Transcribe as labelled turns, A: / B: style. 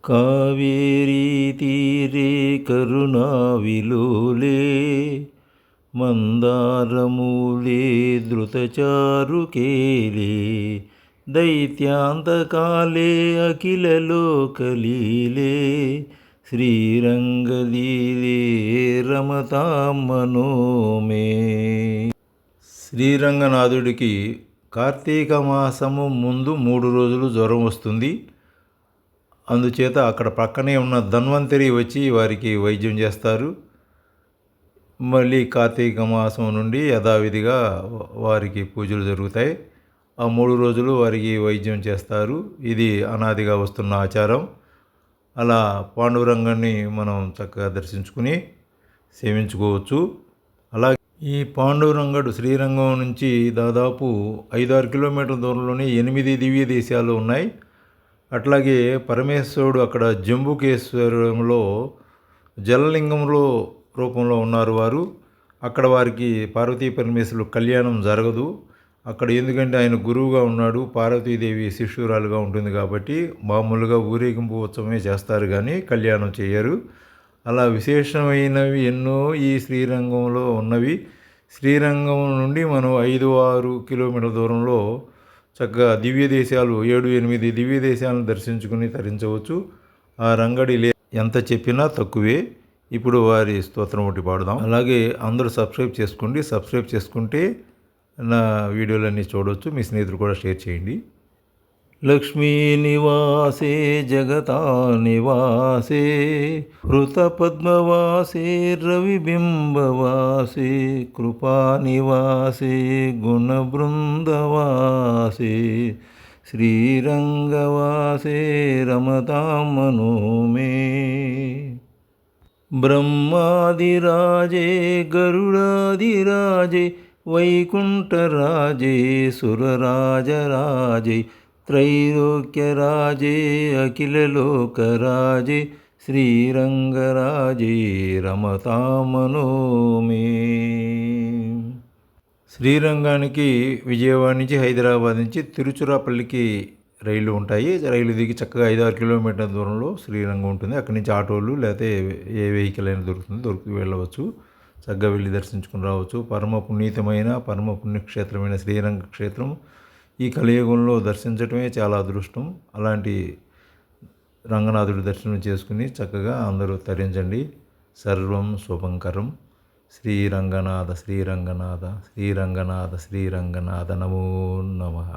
A: కావేరీ తీరే కరుణావిలోలే మందారమూలే ధృతచారుకేలే దైత్యాంతకాలే అఖిలలోకలీలే శ్రీరంగలీలే రమతాం మనోమే. శ్రీరంగనాథుడికి కార్తీక మాసము ముందు 3 రోజులు జ్వరం వస్తుంది. అందుచేత అక్కడ పక్కనే ఉన్న ధన్వంతరి వచ్చి వారికి వైద్యం చేస్తారు. మళ్ళీ కార్తీక మాసం నుండి యథావిధిగా వారికి పూజలు జరుగుతాయి. ఆ 3 రోజులు వారికి వైద్యం చేస్తారు. ఇది అనాదిగా వస్తున్న ఆచారం. అలా పాండురంగాన్ని మనం చక్కగా దర్శించుకుని సేవించుకోవచ్చు. అలాగే ఈ పాండురంగడు శ్రీరంగం నుంచి దాదాపు 5-6 కిలోమీటర్ల దూరంలోనే 8 దివ్య దేశాలు ఉన్నాయి. అట్లాగే పరమేశ్వరుడు అక్కడ జంబుకేశ్వరంలో జలలింగంలో రూపంలో ఉన్నారు వారు. అక్కడ వారికి పార్వతీ పరమేశ్వరులు కళ్యాణం జరగదు. అక్కడ ఎందుకంటే ఆయన గురువుగా ఉన్నాడు, పార్వతీదేవి శిష్యురాలుగా ఉంటుంది కాబట్టి మామూలుగా ఊరేగింపు ఉత్సవమే చేస్తారు కానీ కళ్యాణం చేయరు. అలా విశేషమైనవి ఎన్నో ఈ శ్రీరంగంలో ఉన్నవి. శ్రీరంగం నుండి మనం 5-6 కిలోమీటర్ల దూరంలో చక్కగా దివ్య దేశాలు 7-8 దివ్య దేశాలను దర్శించుకుని తరించవచ్చు. ఆ రంగడి ఎంత చెప్పినా తక్కువే. ఇప్పుడు వారి స్తోత్రం ఒకటి పాడుదాం. అలాగే అందరూ సబ్స్క్రైబ్ చేసుకోండి. సబ్స్క్రైబ్ చేసుకుంటే నా వీడియోలన్నీ చూడవచ్చు. మీ స్నేహితులు కూడా షేర్ చేయండి. లక్ష్మీ నివాసే జగతా నివాసే హృతపద్మవాసే రవిబింబవాసే కృపానివాసే గుణబృందవాసే శ్రీరంగవాసే రమతాం మనోమే. బ్రహ్మాదిరాజే గరుడాదిరాజే వైకుంఠరాజే సురరాజరాజే త్రైలోక్యరాజే అఖిలలోకరాజే శ్రీరంగరాజే రమతాం మనోమే. శ్రీరంగానికి విజయవాడ నుంచి, హైదరాబాద్ నుంచి తిరుచురాపల్లికి రైళ్లు ఉంటాయి. రైలు దిగి చక్కగా 5-6 కిలోమీటర్ల దూరంలో శ్రీరంగం ఉంటుంది. అక్కడి నుంచి ఆటోలు లేకపోతే ఏ వెహికల్ అయినా దొరికి వెళ్ళవచ్చు. చక్కగా వెళ్ళి దర్శించుకుని రావచ్చు. పరమ పునీతమైన పరమ పుణ్యక్షేత్రమైన శ్రీరంగ క్షేత్రం ఈ కలియుగంలో దర్శించడమే చాలా అదృష్టం. అలాంటి రంగనాథుడి దర్శనం చేసుకుని చక్కగా అందరూ తరించండి. సర్వం శుభంకరం. శ్రీరంగనాథ శ్రీరంగనాథ శ్రీరంగనాథ శ్రీరంగనాథ నమో నమః.